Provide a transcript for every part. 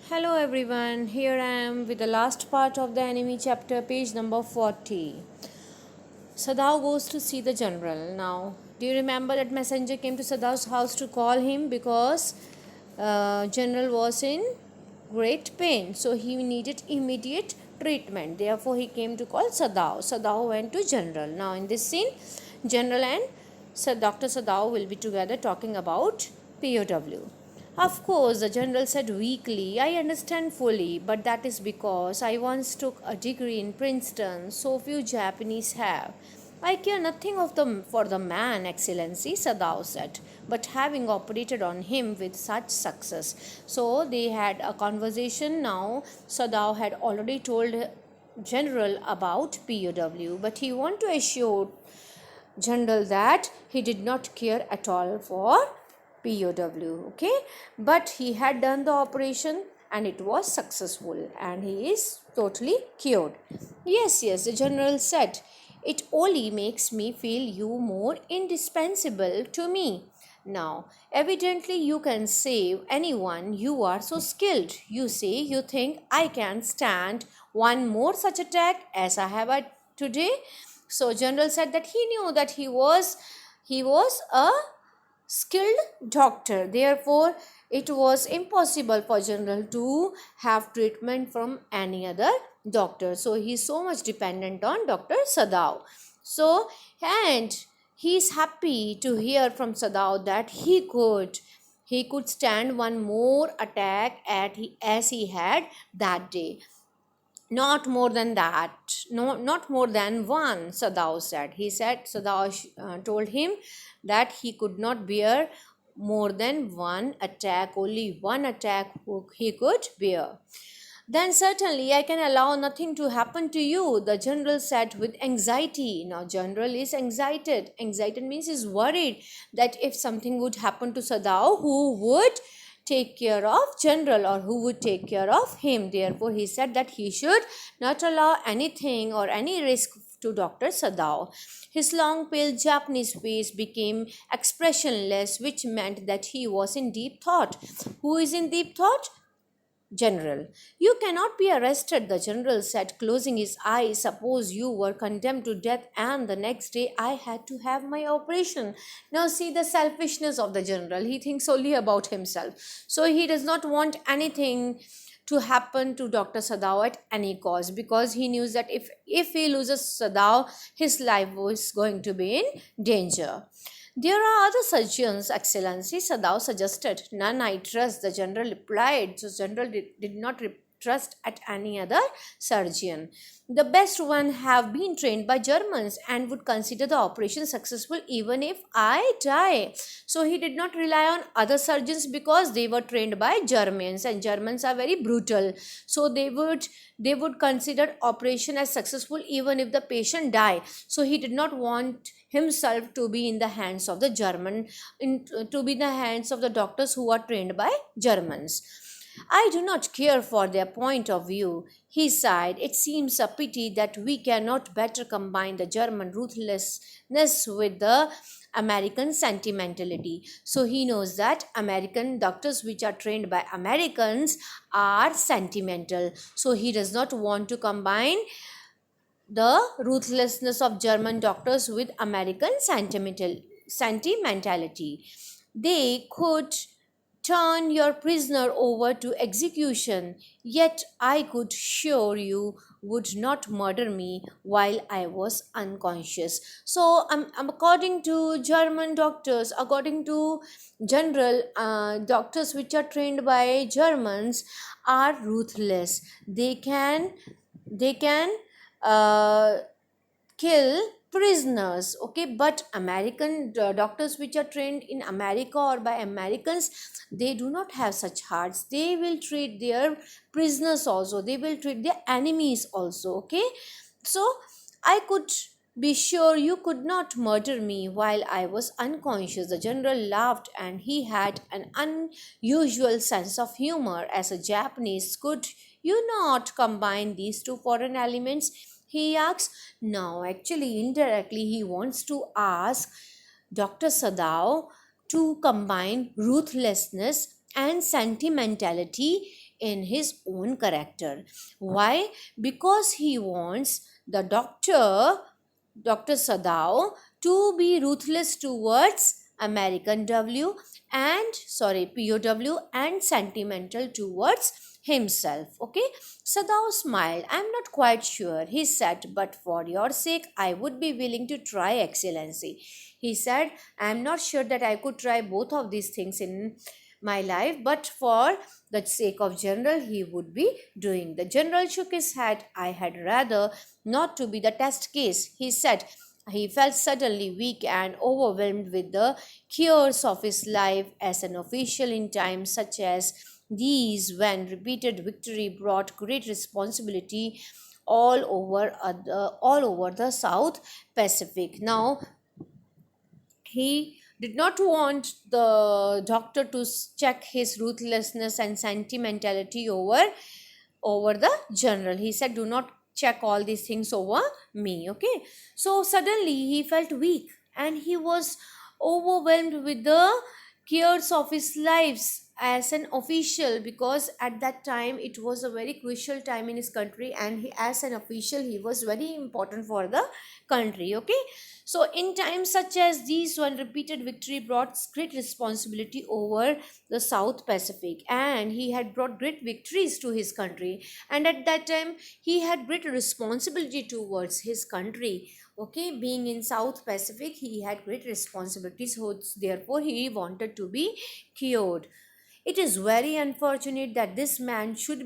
Hello everyone, here I am with the last part of the enemy chapter, page number 40. Sadao goes to see the general. Now, do you remember that messenger came to Sadao's house to call him because general was in great pain, so he needed immediate treatment. Therefore, he came to call Sadao. Sadao went to general. Now, in this scene, general and Dr. Sadao will be together talking about POW. Of course, the general said weakly, I understand fully, but that is because I once took a degree in Princeton, so few Japanese have. I care nothing for the man, Excellency, Sadao said, but having operated on him with such success. So they had a conversation now. Sadao had already told General about POW, but he wanted to assure General that he did not care at all for POW, okay, but he had done the operation and it was successful and he is totally cured. Yes, the general said, it only makes me feel you more indispensable to me. Now, evidently, you can save anyone. You are so skilled. You say you think I can stand one more such attack as I have had today. So, general said that he knew that he was a skilled doctor. Therefore, it was impossible for general to have treatment from any other doctor. So he is so much dependent on Dr. Sadao. So, and he is happy to hear from Sadao that he could stand one more attack as he had that day. Not more than that, no, not more than one, Sadao said. Sadao told him that he could not bear more than one attack, only one attack he could bear. Then certainly I can allow nothing to happen to you, the general said with anxiety. Now, general is excited. Excited means is worried that if something would happen to Sadao, who would take care of general or who would take care of him. Therefore, he said that he should not allow anything or any risk to Dr. Sadao. His long, pale Japanese face became expressionless, which meant that he was in deep thought. Who is in deep thought? General. You cannot be arrested, the general said, closing his eyes. Suppose you were condemned to death and the next day I had to have my operation. Now see the selfishness of the general. He thinks only about himself. So he does not want anything to happen to Dr. Sadao at any cost, because he knew that if he loses Sadao, his life was going to be in danger. There are other surgeons, Excellency, Sadao suggested. None I trust, the general replied. So general did not trust at any other surgeon. The best one have been trained by Germans and would consider the operation successful even if I die. So he did not rely on other surgeons because they were trained by Germans, and Germans are very brutal. So they would consider operation as successful even if the patient die. So he did not want himself to be in the hands of the to be in the hands of the doctors who are trained by Germans. I do not care for their point of view, he sighed. It seems a pity that we cannot better combine the German ruthlessness with the American sentimentality. So he knows that American doctors, which are trained by Americans, are sentimental. So he does not want to combine the ruthlessness of German doctors with American sentimentality. They could turn your prisoner over to execution, yet I could assure you would not murder me while I was unconscious. So, according to German doctors, according to general doctors which are trained by Germans, are ruthless. They can uh, kill prisoners, okay, but American doctors which are trained in America or by Americans, they do not have such hearts. They will treat their prisoners also, they will treat their enemies also, okay. So I could be sure you could not murder me while I was unconscious. The general laughed, and he had an unusual sense of humor. As a Japanese, could you not combine these two foreign elements, he asks. Now, actually, indirectly, he wants to ask Dr. Sadao to combine ruthlessness and sentimentality in his own character. Why? Because he wants the Dr. Sadao to be ruthless towards American W and POW and sentimental towards himself. Okay, Sadao smiled. I'm not quite sure, he said, but for your sake, I would be willing to try, Excellency. He said, I'm not sure that I could try both of these things in my life, but for the sake of General, he would be doing. The General shook his head. I had rather not to be the test case, he said. He felt suddenly weak and overwhelmed with the chaos of his life as an official in times such as these, when repeated victory brought great responsibility all over the South Pacific. Now, he did not want the doctor to check his ruthlessness and sentimentality over the general. He said, do not check all these things over me. Okay, so suddenly he felt weak and he was overwhelmed with the cares of his lives as an official, because at that time it was a very crucial time in his country, and as an official he was very important for the country. Okay, so in times such as these, when repeated victory brought great responsibility over the South Pacific, and he had brought great victories to his country, and at that time he had great responsibility towards his country. Okay, being in South Pacific, he had great responsibilities, so therefore he wanted to be cured. It is very unfortunate that this man should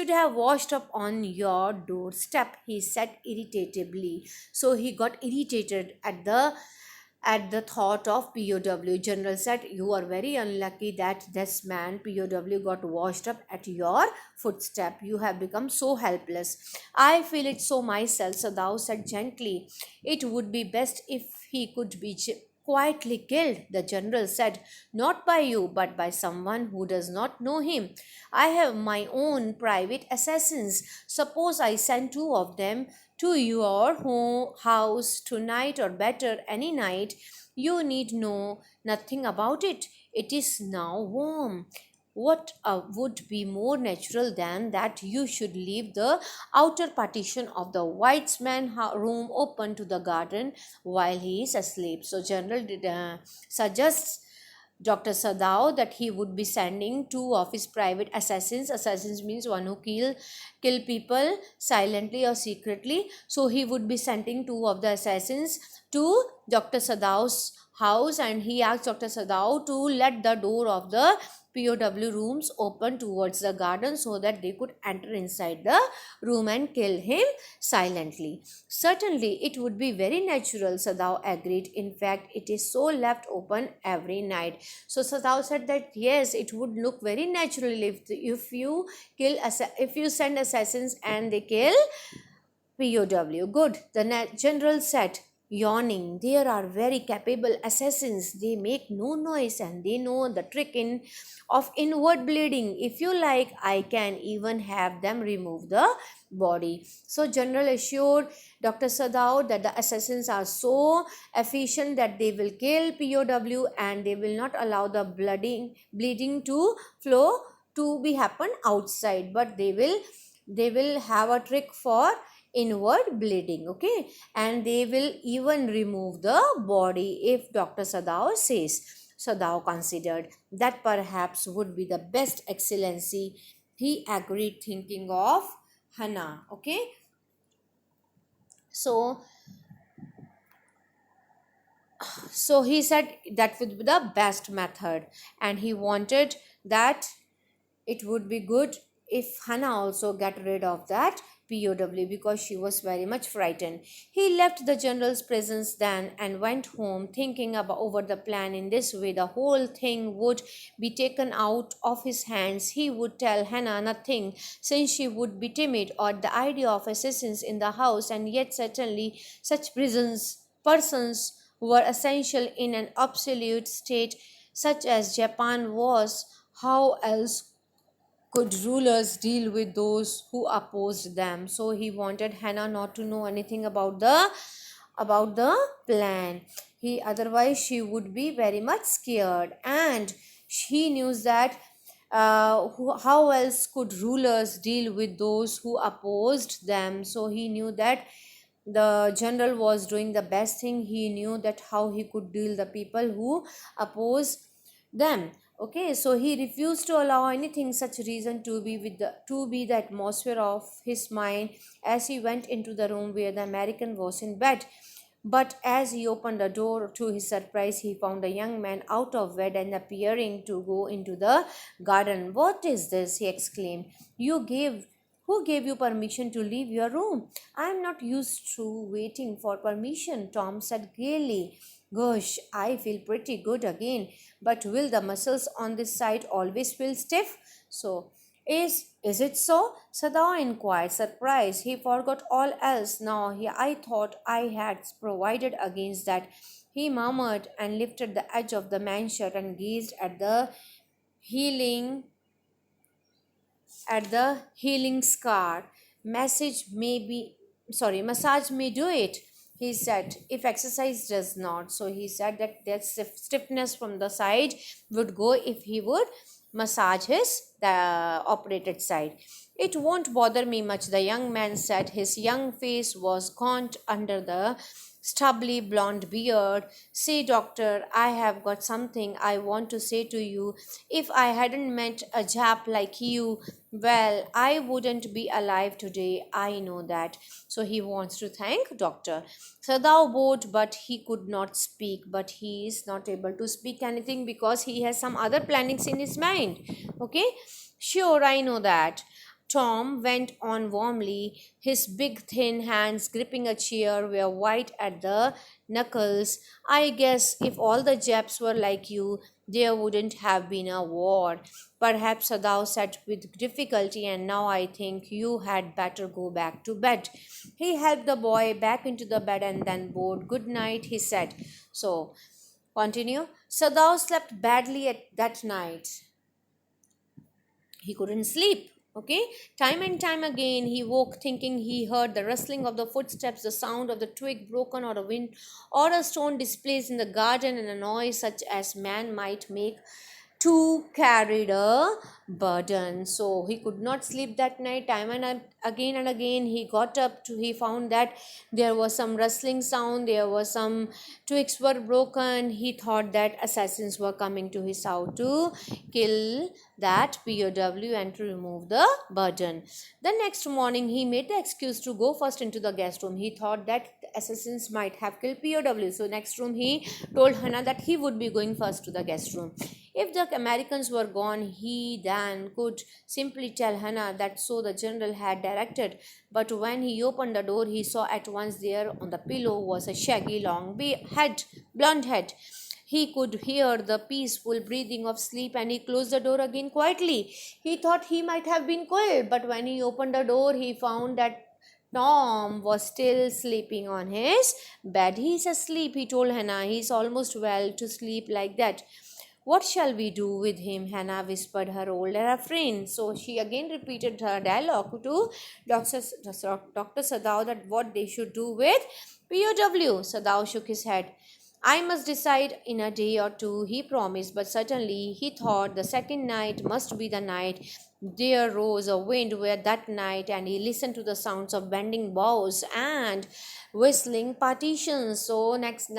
have washed up on your doorstep, he said irritably. So he got irritated at the thought of POW. General said, you are very unlucky that this man POW got washed up at your footstep. You have become so helpless. I feel it so myself. So thou said gently, it would be best if he could be quietly killed, the general said, not by you, but by someone who does not know him. I have my own private assassins. Suppose I send two of them to your house tonight, or better, any night. You need know nothing about it. It is now warm. What would be more natural than that you should leave the outer partition of the white man room open to the garden while he is asleep? So General suggests Dr. Sadao that he would be sending two of his private assassins. Assassins means one who kill people silently or secretly. So he would be sending two of the assassins to Dr. Sadao's house, and he asked Dr. Sadao to let the door of the POW rooms open towards the garden so that they could enter inside the room and kill him silently. Certainly, it would be very natural, Sadao agreed. In fact, it is so left open every night. So Sadao said that yes, it would look very natural if you if you send assassins and they kill POW. Good, the general said, yawning. There are very capable assassins. They make no noise and they know the trick of inward bleeding. If you like, I can even have them remove the body. So General assured Dr. Sadao that the assassins are so efficient that they will kill POW and they will not allow the bleeding to flow to be happen outside, but they will have a trick for inward bleeding. Okay, and they will even remove the body if Dr. Sadao says. Sadao considered that perhaps would be the best, Excellency. He agreed, thinking of Hannah. Okay, so he said that would be the best method, and he wanted that it would be good if Hannah also get rid of that POW, because she was very much frightened. He left the general's presence then and went home, thinking about over the plan. In this way, the whole thing would be taken out of his hands. He would tell Hannah nothing, since she would be timid at the idea of assassins in the house, and yet certainly such persons were essential in an absolute state such as Japan was. How else could rulers deal with those who opposed them? So he wanted Hannah not to know anything about the plan. Otherwise she would be very much scared, and he knew that how else could rulers deal with those who opposed them? So he knew that the general was doing the best thing. He knew that how he could deal the people who oppose them. Okay, so he refused to allow anything such reason to be the atmosphere of his mind as he went into the room where the American was in bed. But as he opened the door, to his surprise, he found a young man out of bed and appearing to go into the garden. "What is this?" he exclaimed. Who gave you permission to leave your room?" "I am not used to waiting for permission," Tom said gaily. "Gosh, I feel pretty good again. But will the muscles on this side always feel stiff?" So, is it so?" Sadao inquired, surprised. He forgot all else now. I thought I had provided against that. He murmured and lifted the edge of the man's shirt and gazed healing at the healing scar. Massage may do it, he said, if exercise does not. So he said that stiffness from the side would go if he would massage the operated side. "It won't bother me much," the young man said. His young face was gaunt under the stubbly blonde beard. "Say, doctor, I have got something I want to say to you. If I hadn't met a Jap like you, well, I wouldn't be alive today. I know that." So he wants to thank doctor. Sadao bowed, but he could not speak. But he is not able to speak anything because he has some other plannings in his mind. Okay? "Sure, I know that." Tom went on warmly. His big thin hands gripping a chair were white at the knuckles. "I guess if all the Japs were like you, there wouldn't have been a war." "Perhaps," Sadao said with difficulty, "and now I think you had better go back to bed." He helped the boy back into the bed and then bowed. "Good night," he said. So, continue. Sadao slept badly that night. He couldn't sleep. Okay, time and time again he woke thinking he heard the rustling of the footsteps, the sound of the twig broken, or a wind, or a stone displaced in the garden, and a noise such as man might make to carry a burden. So he could not sleep that night. Time and again he got up to, he found that there was some rustling sound, there was some twigs were broken. He thought that assassins were coming to his house to kill that POW and to remove the burden. The next morning he made the excuse to go first into the guest room. He thought that assassins might have killed POW. So next room he told Hannah that he would be going first to the guest room. If the Americans were gone, he then could simply tell Hannah that so the general had directed. But when he opened the door, he saw at once there on the pillow was a shaggy, blonde head. He could hear the peaceful breathing of sleep, and he closed the door again quietly. He thought he might have been killed, but when he opened the door, he found that Tom was still sleeping on his bed. "He's asleep," he told Hannah. "He's almost well to sleep like that." "What shall we do with him?" Hannah whispered her older friend. So she again repeated her dialogue to Dr. Sadao that what they should do with POW. Sadao shook his head. "I must decide in a day or two," he promised, but certainly he thought the second night must be the night. There rose a wind where that night, and he listened to the sounds of bending boughs and whistling partitions. So next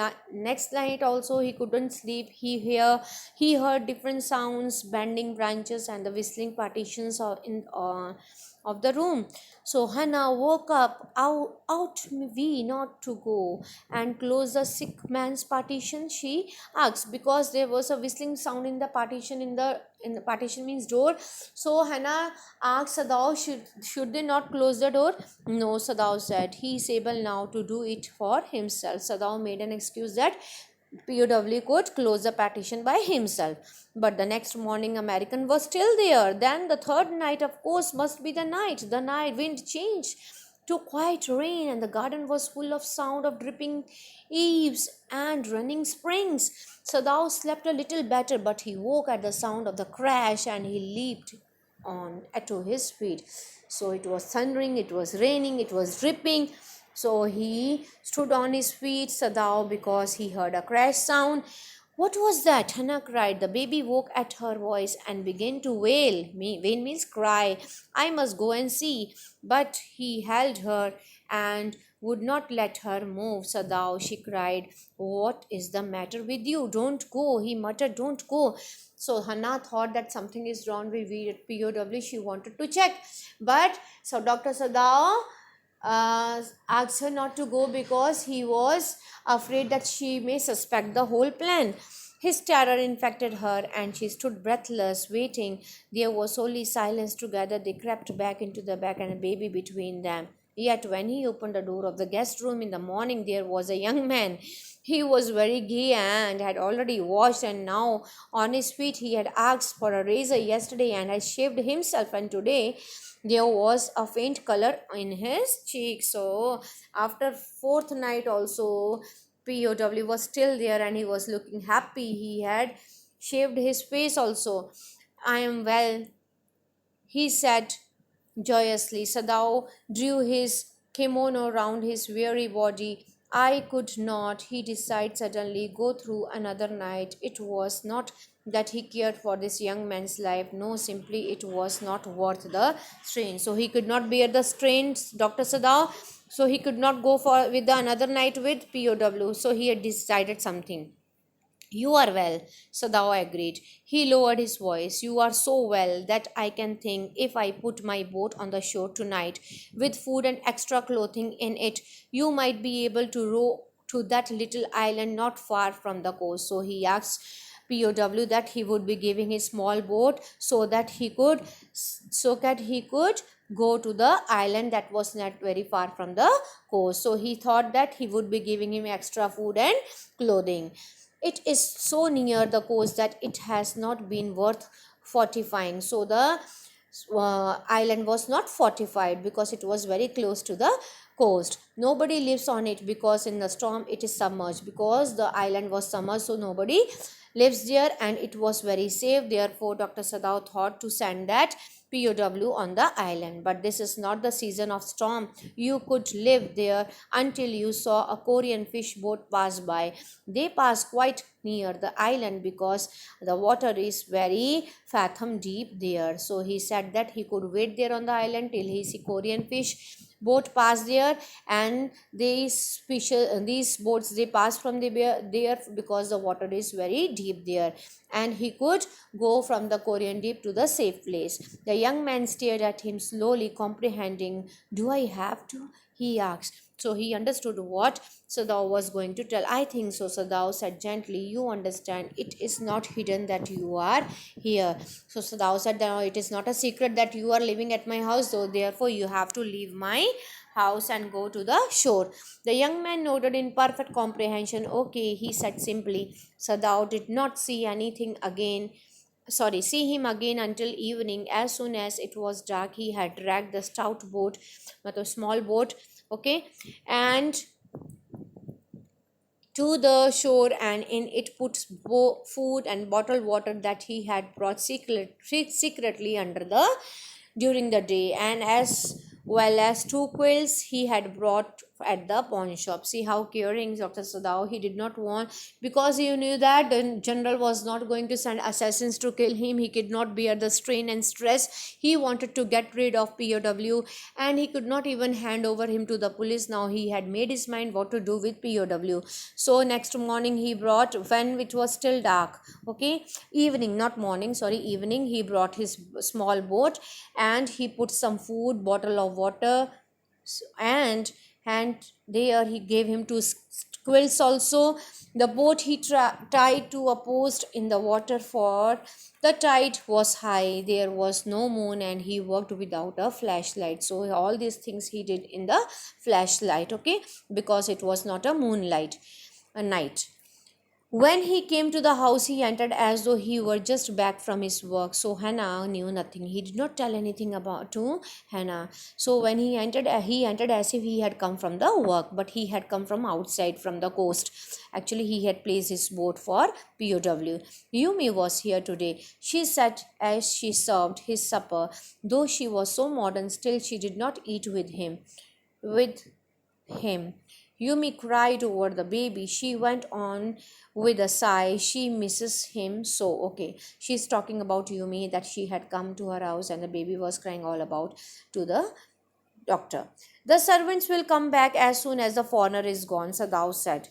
night also he couldn't sleep. He heard different sounds, bending branches and the whistling partitions of the room. So Hannah woke up. Out we not to go and close the sick man's partition?" she asked, because there was a whistling sound in the partition, in the partition means door. So Hannah asked Sadao, should they not close the door? "No," Sadao said. "He is able now to do it for himself." Sadao made an excuse that POW could close the partition by himself. But the next morning, American was still there. Then the third night, of course, must be the night. The night wind changed to quiet rain, and the garden was full of sound of dripping eaves and running springs. Sadao slept a little better, but he woke at the sound of the crash, and he leaped on to his feet. So it was thundering, it was raining, it was dripping. So he stood on his feet, Sadao, because he heard a crash sound. What was that? Hannah cried. The baby woke at her voice and began to wail. Wail means cry. I must go and see. But he held her and would not let her move. Sadao, she cried, what is the matter with you? Don't go. He muttered, don't go. So Hannah thought that something is wrong with POW. She wanted to check. But so Dr. Sadao asked her not to go because he was afraid that she may suspect the whole plan. His terror infected her, and she stood breathless, waiting. There was only silence together. They crept back into the bed and a baby between them. Yet, when he opened the door of the guest room in the morning, there was a young man. He was very gay and had already washed, and now on his feet he had asked for a razor yesterday and had shaved himself, and today there was a faint color in his cheek. So after fourth night also, POW was still there and he was looking happy. He had shaved his face also. I am well, he said joyously. Sadao drew his kimono round his weary body. I could not, he decided suddenly, go through another night. It was not that he cared for this young man's life. No, simply it was not worth the strain. So he could not bear the strains, Dr. Sadao. So he could not go for with the another night with POW. So he had decided something. You are well, Sadao agreed. He lowered his voice. You are so well that I can think if I put my boat on the shore tonight with food and extra clothing in it, you might be able to row to that little island not far from the coast. So he asked POW that he would be giving his small boat so that he could go to the island that was not very far from the coast. So he thought that he would be giving him extra food and clothing. It is so near the coast that it has not been worth fortifying. So the island was not fortified because it was very close to the coast. Nobody lives on it because in the storm it is submerged, because the island was submerged, so nobody lives there and it was very safe. Therefore Dr. Sadao thought to send that POW on the island. But this is not the season of storm. You could live there until you saw a Korean fish boat pass by. They pass quite near the island because the water is very fathom deep there. So he said that he could wait there on the island till he see Korean fish boat pass there, and these boats they pass from there because the water is very deep there, and he could go from the Korean deep to the safe place. The young man stared at him slowly, comprehending. Do I have to? He asked. So he understood what Sadao was going to tell. I think so, Sadao said gently. You understand, it is not hidden that you are here. So Sadao said, no, it is not a secret that you are living at my house, so therefore you have to leave my house and go to the shore. The young man nodded in perfect comprehension. Okay, he said simply. Sadao did not see him again until evening. As soon as it was dark, he had dragged the stout boat, the small boat, okay, and to the shore, and in it put food and bottled water that he had brought secretly under the during the day, and as well as two quills he had brought at the pawn shop. See how caring Dr. Sadao. He did not want, because he knew that the general was not going to send assassins to kill him. He could not bear the strain and stress. He wanted to get rid of POW, and he could not even hand over him to the police. Now he had made his mind what to do with POW. So next morning he brought, when it was still dark, okay, evening, not morning, sorry, evening, he brought his small boat, and he put some food, bottle of water, and there he gave him two quills also. The boat he tied to a post in the water, for the tide was high, there was no moon, and he worked without a flashlight. So all these things he did in the flashlight, okay, because it was not a moonlight a night. When he came to the house, he entered as though he were just back from his work. So Hannah knew nothing. He did not tell anything about to Hannah. So when he entered as if he had come from the work, but he had come from outside, from the coast. Actually, he had placed his boat for POW. Yumi was here today, she said as she served his supper. Though she was so modern, still she did not eat with him. With him. Yumi cried over the baby. She went on with a sigh. She misses him so. Okay, she's talking about Yumi, that she had come to her house and the baby was crying all about to the doctor. The servants will come back as soon as the foreigner is gone, Sadao said.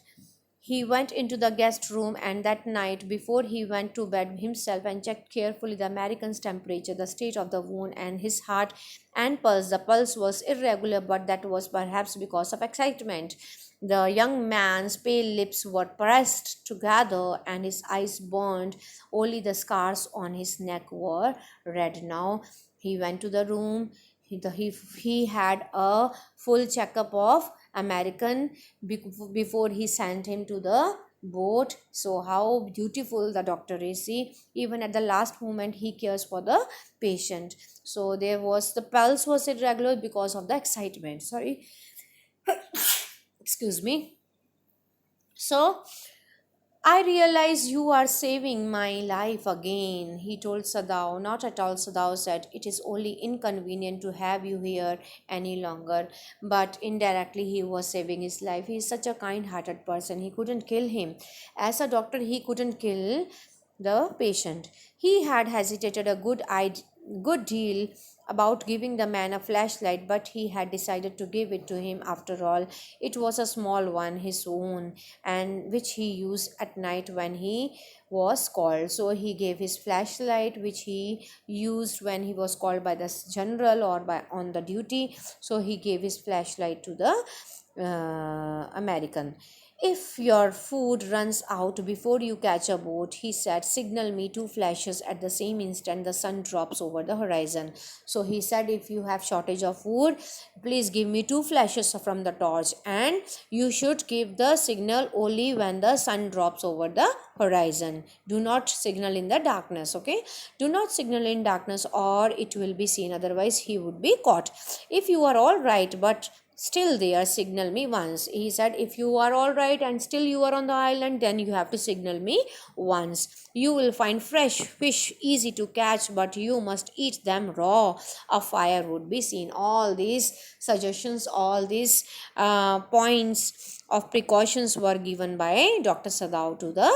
He went into the guest room, and that night, before he went to bed himself, and checked carefully the American's temperature, the state of the wound, and his heart and pulse. The pulse was irregular, but that was perhaps because of excitement. The young man's pale lips were pressed together, and his eyes burned. Only the scars on his neck were red now. He went to the room. He had a full checkup of American before he sent him to the boat. So how beautiful the doctor is. See, even at the last moment he cares for the patient. So there was, the pulse was irregular because of the excitement. Sorry, excuse me. So I realize you are saving my life again, he told Sadao. Not at all, Sadao said. It is only inconvenient to have you here any longer. But indirectly, he was saving his life. He is such a kind hearted person. He couldn't kill him. As a doctor, he couldn't kill the patient. He had hesitated a good deal about giving the man a flashlight, but he had decided to give it to him after all. It was a small one, his own, and which he used at night when he was called. So he gave his flashlight, which he used when he was called by the general or by on the duty. So he gave his flashlight to the American. If your food runs out before you catch a boat, he said, signal me two flashes. At the same instant, the sun drops over the horizon. So he said, if you have shortage of food, please give me two flashes from the torch, and you should give the signal only when the sun drops over the horizon. Do not signal in the darkness, okay? Do not signal in darkness or it will be seen, otherwise he would be caught. If you are all right but still there, signal me once. He said, if you are all right and still you are on the island, then you have to signal me once. You will find fresh fish easy to catch, but you must eat them raw. A fire would be seen. All these suggestions, all these points of precautions were given by Dr. Sadao to the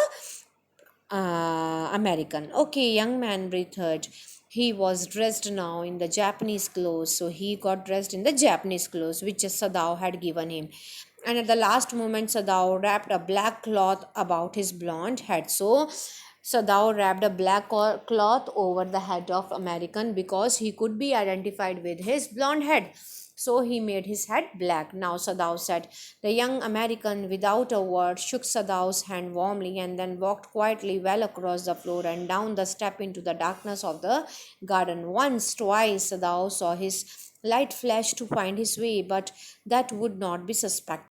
American. Okay, young man breathed. He was dressed now in the Japanese clothes, so he got dressed in the Japanese clothes which Sadao had given him. And at the last moment, Sadao wrapped a black cloth about his blonde head. So Sadao wrapped a black cloth over the head of American because he could be identified with his blonde head. So he made his head black. Now Sadao said. The young American, without a word, shook Sadao's hand warmly and then walked quietly well across the floor and down the step into the darkness of the garden. Once, twice, Sadao saw his light flash to find his way, but that would not be suspected.